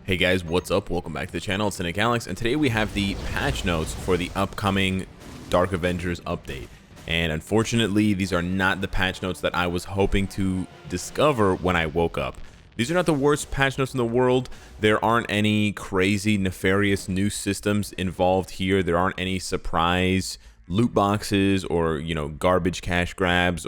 Hey guys, what's up? Welcome back to the channel. It's Cynicalex, and today we have the patch notes for the upcoming Dark Avengers update. And unfortunately, these are not the patch notes that I was hoping to discover when I woke up. These are not the worst patch notes in the world. There aren't any crazy, nefarious new systems involved here. There aren't any surprise loot boxes or, garbage cash grabs,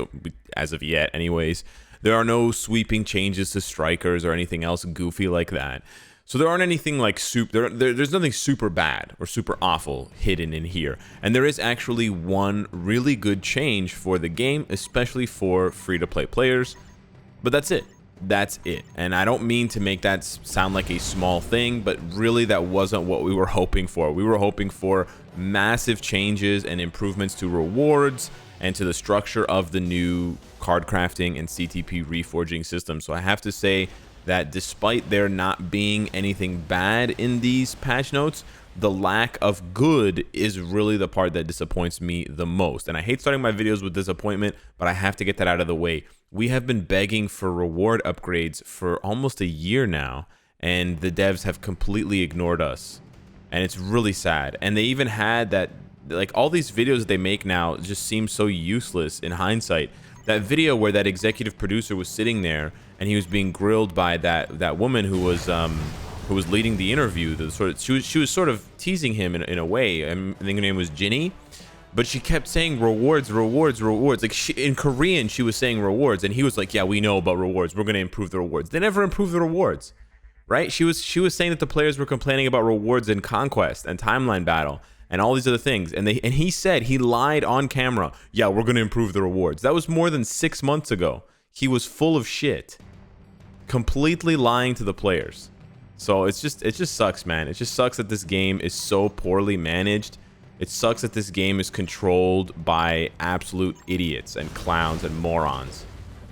as of yet anyways. There are no sweeping changes to strikers or anything else goofy like that. So there aren't anything like there's nothing super bad or super awful hidden in here. And there is actually one really good change for the game, especially for free-to-play players. But that's it. That's it. And I don't mean to make that sound like a small thing, but really that wasn't what we were hoping for. We were hoping for massive changes and improvements to rewards and to the structure of the new card crafting and CTP reforging system. So I have to say that despite there not being anything bad in these patch notes, the lack of good is really the part that disappoints me the most. And I hate starting my videos with disappointment, but I have to get that out of the way. We have been begging for reward upgrades for almost a year now, and the devs have completely ignored us. And it's really sad. And they even had that, like, all these videos that they make now just seem so useless in hindsight. That video where that executive producer was sitting there and he was being grilled by that woman who was leading the interview. She was sort of teasing him in a way. I think her name was Ginny, but she kept saying rewards. Like in Korean, she was saying rewards, and he was like, "Yeah, we know about rewards. We're gonna improve the rewards." They never improved the rewards, right? She was saying that the players were complaining about rewards in Conquest and Timeline Battle and all these other things, and he said, he lied on camera, "Yeah, we're gonna improve the rewards." That was more than 6 months ago. He was full of shit, completely lying to the players. So it just sucks, man. It just sucks that this game is so poorly managed. It sucks that this game is controlled by absolute idiots and clowns and morons.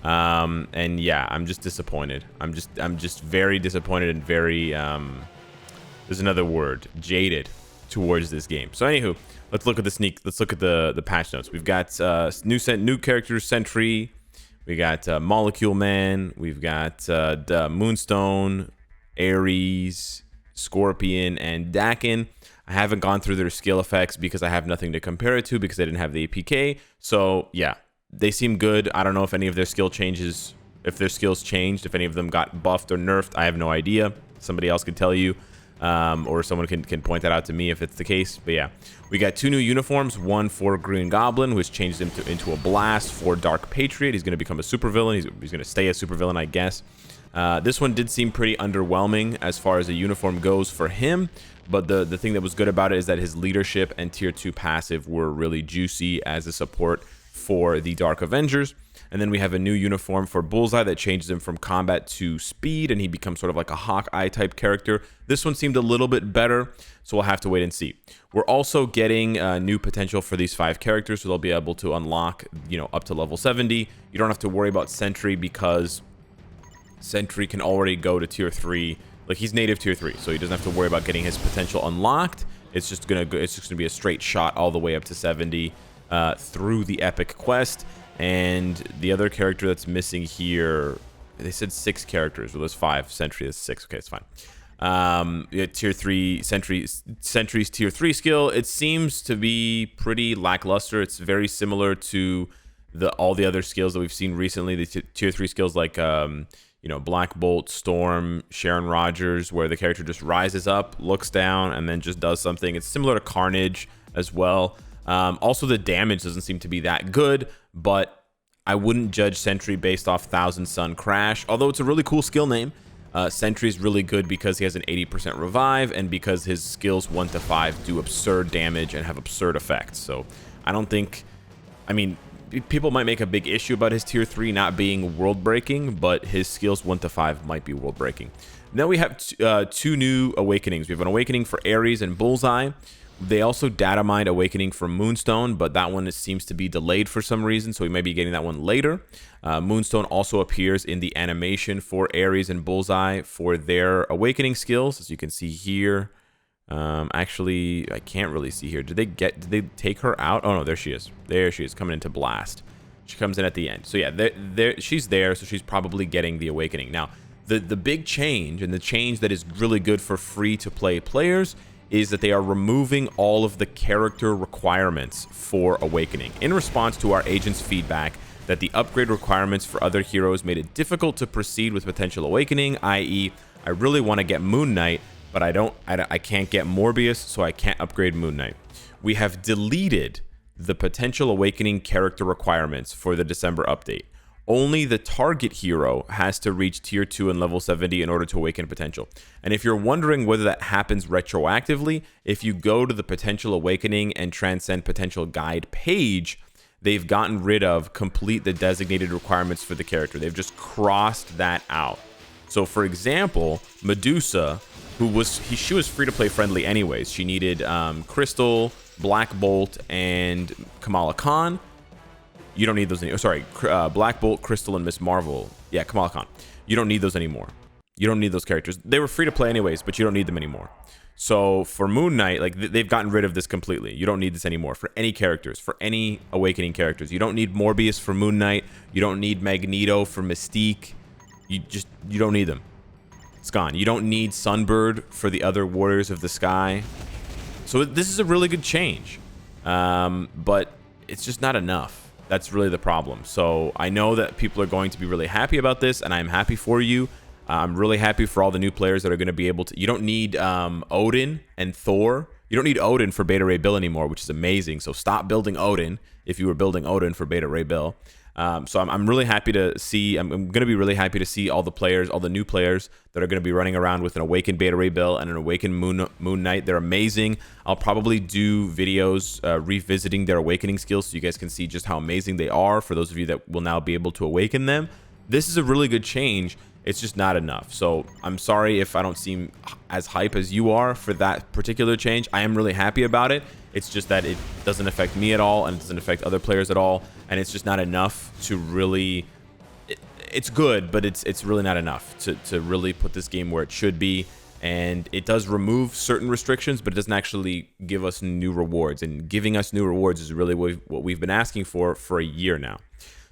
And yeah, I'm just disappointed. I'm just very disappointed and very there's another word, jaded towards this game. So anywho, let's look at the patch notes. We've got new characters, Sentry. We got Molecule Man. We've got Moonstone, Ares, Scorpion, and Dakin. I haven't gone through their skill effects because I have nothing to compare it to because I didn't have the APK. So yeah, they seem good. I don't know if any of their skill changes, if their skills changed, if any of them got buffed or nerfed. I have no idea. Somebody else could tell you. Or someone can point that out to me if it's the case. But yeah, we got 2 new uniforms, one for Green Goblin, which changed him into a Blast, for Dark Patriot. He's going to become a supervillain. He's going to stay a supervillain, I guess. This one did seem pretty underwhelming as far as the uniform goes for him, but the thing that was good about it is that his leadership and tier 2 passive were really juicy as a support for the Dark Avengers. And then we have a new uniform for Bullseye that changes him from combat to speed, and he becomes sort of like a Hawkeye type character. This one seemed a little bit better, so we'll have to wait and see. We're also getting new potential for these 5 characters, so they'll be able to unlock, up to level 70. You don't have to worry about Sentry because Sentry can already go to tier 3. Like, he's native tier 3, so he doesn't have to worry about getting his potential unlocked. It's just gonna be a straight shot all the way up to 70 through the epic quest. And the other character that's missing here, they said 6 characters. Well, there's 5. Sentry is 6. Okay, it's fine. Tier 3 Sentry's tier 3 skill, it seems to be pretty lackluster. It's very similar to all the other skills that we've seen recently. The tier 3 skills like Black Bolt, Storm, Sharon Rogers, where the character just rises up, looks down, and then just does something. It's similar to Carnage as well. Also, the damage doesn't seem to be that good, but I wouldn't judge Sentry based off Thousand Sun Crash, although it's a really cool skill name. Sentry is really good because he has an 80% revive and because his skills 1 to 5 do absurd damage and have absurd effects. So I don't think, people might make a big issue about his tier 3 not being world breaking, but his skills 1 to 5 might be world breaking. Now we have 2 new awakenings. We have an awakening for Ares and Bullseye. They also data mined Awakening from Moonstone, but that one seems to be delayed for some reason, so we may be getting that one later. Moonstone also appears in the animation for Ares and Bullseye for their Awakening skills, as you can see here. Actually, I can't really see here. Did they take her out? Oh no, there she is. There she is, coming into Blast. She comes in at the end. So yeah, she's there, so she's probably getting the Awakening. Now, The big change, and the change that is really good for free-to-play players, is that they are removing all of the character requirements for Awakening in response to our agent's feedback that the upgrade requirements for other heroes made it difficult to proceed with potential Awakening, i.e., I really want to get Moon Knight, but I can't get Morbius, so I can't upgrade Moon Knight. We have deleted the potential Awakening character requirements for the December update. Only the target hero has to reach tier 2 and level 70 in order to awaken potential. And if you're wondering whether that happens retroactively, if you go to the potential awakening and transcend potential guide page, they've gotten rid of complete the designated requirements for the character. They've just crossed that out. So for example, Medusa, she was free to play friendly anyways. She needed Crystal, Black Bolt, and Kamala Khan. You don't need those anymore. Sorry, Black Bolt, Crystal, and Miss Marvel. Yeah, Kamala Khan. You don't need those anymore. You don't need those characters. They were free to play anyways, but you don't need them anymore. So for Moon Knight, like they've gotten rid of this completely. You don't need this anymore for any characters, for any Awakening characters. You don't need Morbius for Moon Knight. You don't need Magneto for Mystique. You don't need them. It's gone. You don't need Sunbird for the other Warriors of the Sky. So this is a really good change, but it's just not enough. That's really the problem. So I know that people are going to be really happy about this, and I'm happy for you. I'm really happy for all the new players that are going to be able to. You don't need Odin and Thor. You don't need Odin for Beta Ray Bill anymore, which is amazing. So stop building Odin if you were building Odin for Beta Ray Bill. So I'm really happy to see. I'm going to be really happy to see all the players, all the new players that are going to be running around with an Awakened Beta Ray Bill and an Awakened Moon Knight. They're amazing. I'll probably do videos revisiting their Awakening skills so you guys can see just how amazing they are for those of you that will now be able to awaken them. This is a really good change. It's just not enough. So I'm sorry if I don't seem as hype as you are for that particular change. I am really happy about it. It's just that it doesn't affect me at all, and it doesn't affect other players at all, and it's just not enough to really. It's good, but it's really not enough to really put this game where it should be. And it does remove certain restrictions, but it doesn't actually give us new rewards. And giving us new rewards is really what we've been asking for a year now.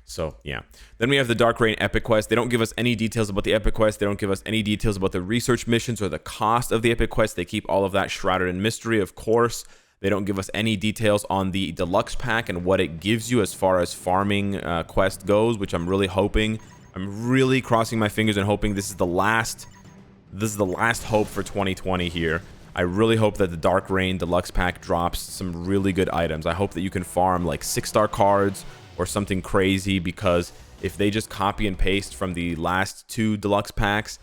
So yeah. Then we have the Dark Reign Epic Quest. They don't give us any details about the Epic Quest. They don't give us any details about the research missions or the cost of the Epic Quest. They keep all of that shrouded in mystery, of course. They don't give us any details on the deluxe pack and what it gives you as far as farming quest goes, which I'm really hoping. I'm really crossing my fingers and hoping this is the last hope for 2020 here. I really hope that the Dark Reign deluxe pack drops some really good items. I hope that you can farm like 6-star cards or something crazy, because if they just copy and paste from the last 2 deluxe packs,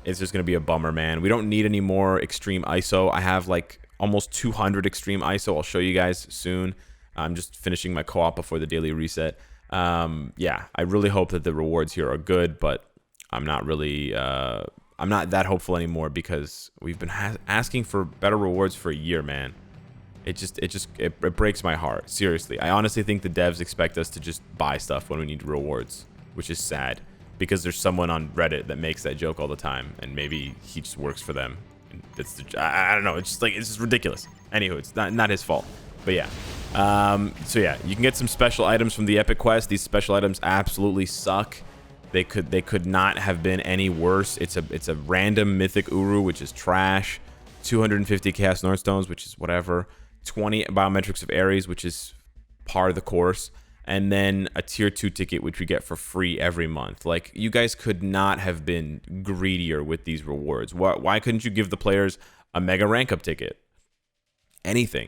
it's just going to be a bummer, man. We don't need any more extreme ISO. I have like almost 200 extreme ISO. I'll show you guys soon. I'm just finishing my co-op before the daily reset. Yeah, I really hope that the rewards here are good, but I'm not really I'm not that hopeful anymore, because we've been asking for better rewards for a year, man. It breaks my heart. Seriously, I honestly think the devs expect us to just buy stuff when we need rewards, which is sad, because there's someone on Reddit that makes that joke all the time, and maybe he just works for them. I don't know. It's just ridiculous. Anywho, it's not his fault. But yeah. So yeah, you can get some special items from the Epic Quest. These special items absolutely suck. They could not have been any worse. It's a random mythic Uru, which is trash. 250 Chaos Northstones, which is whatever. 20 biometrics of Ares, which is par of the course. And then a tier 2 ticket, which we get for free every month. Like, you guys could not have been greedier with these rewards. Why couldn't you give the players a mega rank up ticket? Anything.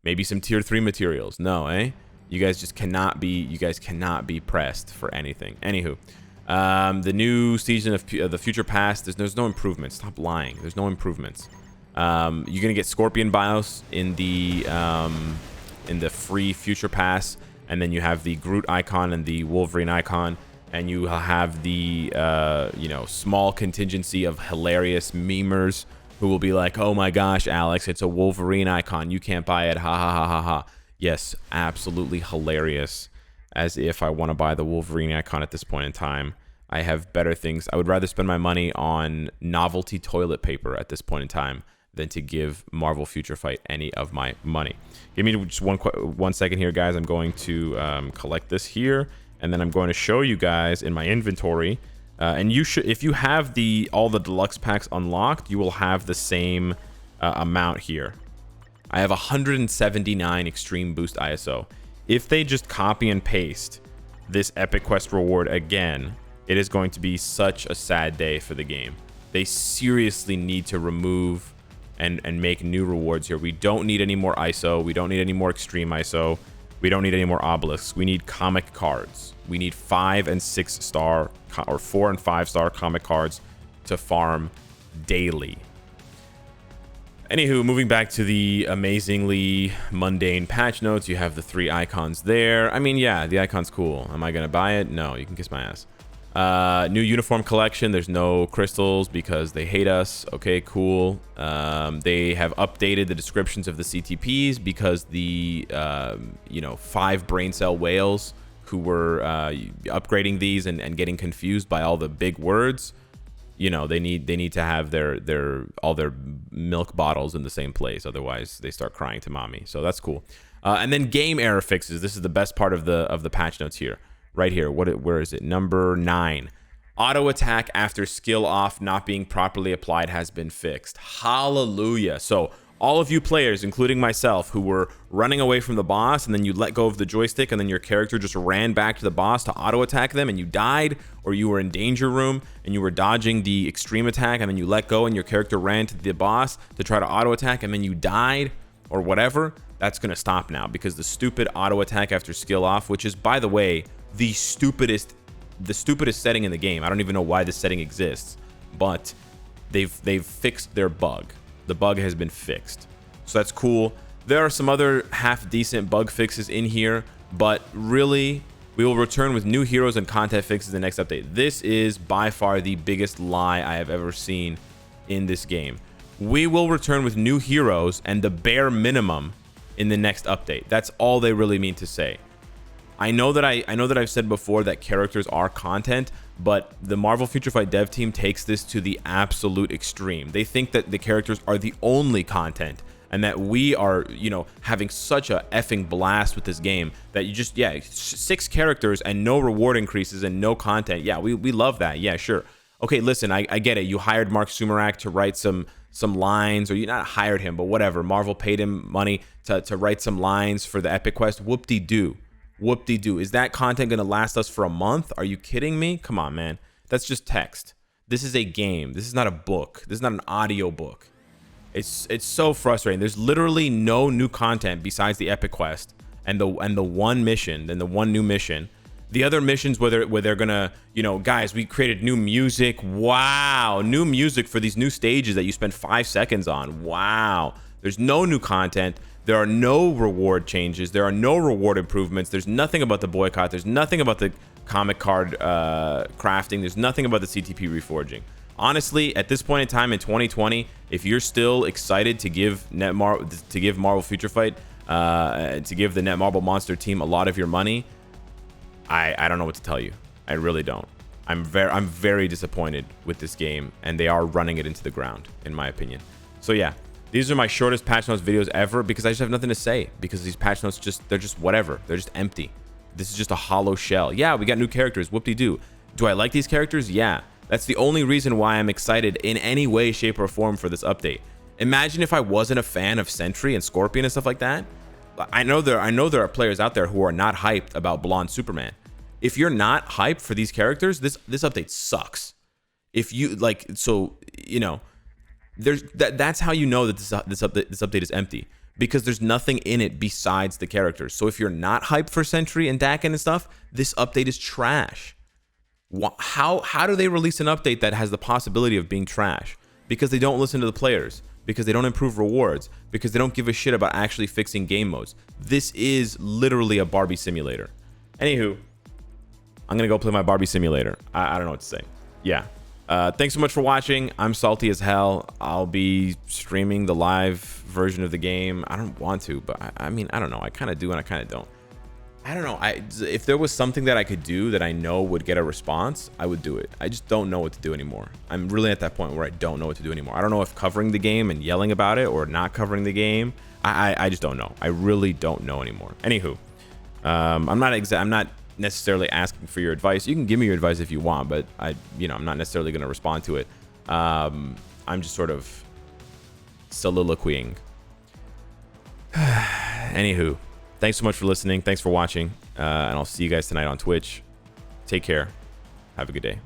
Maybe some tier 3 materials. No, eh? You guys just cannot be pressed for anything. Anywho, the new season of the Future Past, there's no improvements. Stop lying. There's no improvements. You're gonna get Scorpion BIOS in the free Future Pass. And then you have the Groot icon and the Wolverine icon, and you have the small contingency of hilarious memers who will be like, "Oh my gosh, Alex, it's a Wolverine icon. You can't buy it. Ha ha ha ha ha." Yes, absolutely hilarious. As if I want to buy the Wolverine icon at this point in time. I have better things. I would rather spend my money on novelty toilet paper at this point in time than to give Marvel Future Fight any of my money. Give me just one second here, guys. I'm going to collect this here, and then I'm going to show you guys in my inventory And you should, if you have all the deluxe packs unlocked, you will have the same amount here. I have 179 extreme boost ISO. If they just copy and paste this epic quest reward again, it is going to be such a sad day for the game. They seriously need to remove and make new rewards here. We don't need any more ISO. We don't need any more extreme ISO. We don't need any more obelisks. We need comic cards. We need 5 and 6 star or 4 and 5 star comic cards to farm daily. Anywho, moving back to the amazingly mundane patch notes, you have the 3 icons there. I mean, yeah, the icon's cool. Am I gonna buy it? No, you can kiss my ass. New uniform collection. There's no crystals because they hate us. Okay, cool. They have updated the descriptions of the CTPs because the 5 brain cell whales who were upgrading these and getting confused by all the big words. You know, they need to have all their milk bottles in the same place, otherwise they start crying to mommy. So that's cool. And then game error fixes. This is the best part of the patch notes here. Right here. Where is it? Number 9. Auto attack after skill off not being properly applied has been fixed. Hallelujah. So all of you players, including myself, who were running away from the boss and then you let go of the joystick and then your character just ran back to the boss to auto attack them and you died, or you were in danger room and you were dodging the extreme attack and then you let go and your character ran to the boss to try to auto attack and then you died or whatever, that's going to stop now because the stupid auto attack after skill off, which is, by the way, the stupidest setting in the game. I don't even know why this setting exists, but they've fixed their bug. The bug has been fixed, so that's cool. There are some other half decent bug fixes in here, but really we will return with new heroes and content fixes in the next update. This is by far the biggest lie I have ever seen in this game. We will return with new heroes and the bare minimum in the next update. That's all they really mean to say. I know that I've said before that characters are content, but the Marvel Future Fight dev team takes this to the absolute extreme. They think that the characters are the only content and that we are, having such a effing blast with this game that you just, 6 characters and no reward increases and no content. Yeah, we love that. Yeah, sure. Okay, listen, I get it. You hired Mark Sumerak to write some lines, or you not hired him, but whatever. Marvel paid him money to write some lines for the Epic Quest. Whoop-de-doo. Whoop-de-doo. Is that content going to last us for a month? Are you kidding me? Come on, man. That's just text. This is a game. This is not a book. This is not an audio book. It's so frustrating. There's literally no new content besides the Epic Quest and the one mission, then the one new mission. The other missions where they're gonna, guys, we created new music. Wow, new music for these new stages that you spend 5 seconds on. Wow. There's no new content. There are no reward changes. There are no reward improvements. There's nothing about the boycott. There's nothing about the comic card crafting. There's nothing about the CTP reforging. Honestly, at this point in time in 2020, if you're still excited to give Marvel Future Fight, to give the Netmarble Monster team a lot of your money, I don't know what to tell you. I really don't. I'm very disappointed with this game, and they are running it into the ground, in my opinion. So yeah. These are my shortest patch notes videos ever because I just have nothing to say, because these patch notes they're just whatever. They're just empty. This is just a hollow shell. Yeah, we got new characters. Whoop-de-doo. Do I like these characters? Yeah. That's the only reason why I'm excited in any way, shape, or form for this update. Imagine if I wasn't a fan of Sentry and Scorpion and stuff like that. I know there are players out there who are not hyped about Blonde Superman. If you're not hyped for these characters, this update sucks. If you that's how you know that this update is empty, because there's nothing in it besides the characters. So if you're not hyped for Sentry and Dakin and stuff, this update is trash. How do they release an update that has the possibility of being trash? Because they don't listen to the players, because they don't improve rewards, because they don't give a shit about actually fixing game modes. This is literally a Barbie simulator. Anywho, I'm gonna go play my Barbie simulator. I don't know what to say. Yeah. Thanks so much for watching. I'm salty as hell. I'll be streaming the live version of the game. I don't want to, but I mean, I don't know. I kind of do and I kind of don't. I don't know. If there was something that I could do that I know would get a response, I would do it. I just don't know what to do anymore. I'm really at that point where I don't know what to do anymore. I don't know if covering the game and yelling about it or not covering the game. I just don't know. I really don't know anymore. Anywho, I'm not necessarily asking for your advice. You can give me your advice if you want, but I'm not necessarily going to respond to it. I'm just sort of soliloquying. Anywho, thanks so much for listening. Thanks for watching. And I'll see you guys tonight on Twitch. Take care. Have a good day.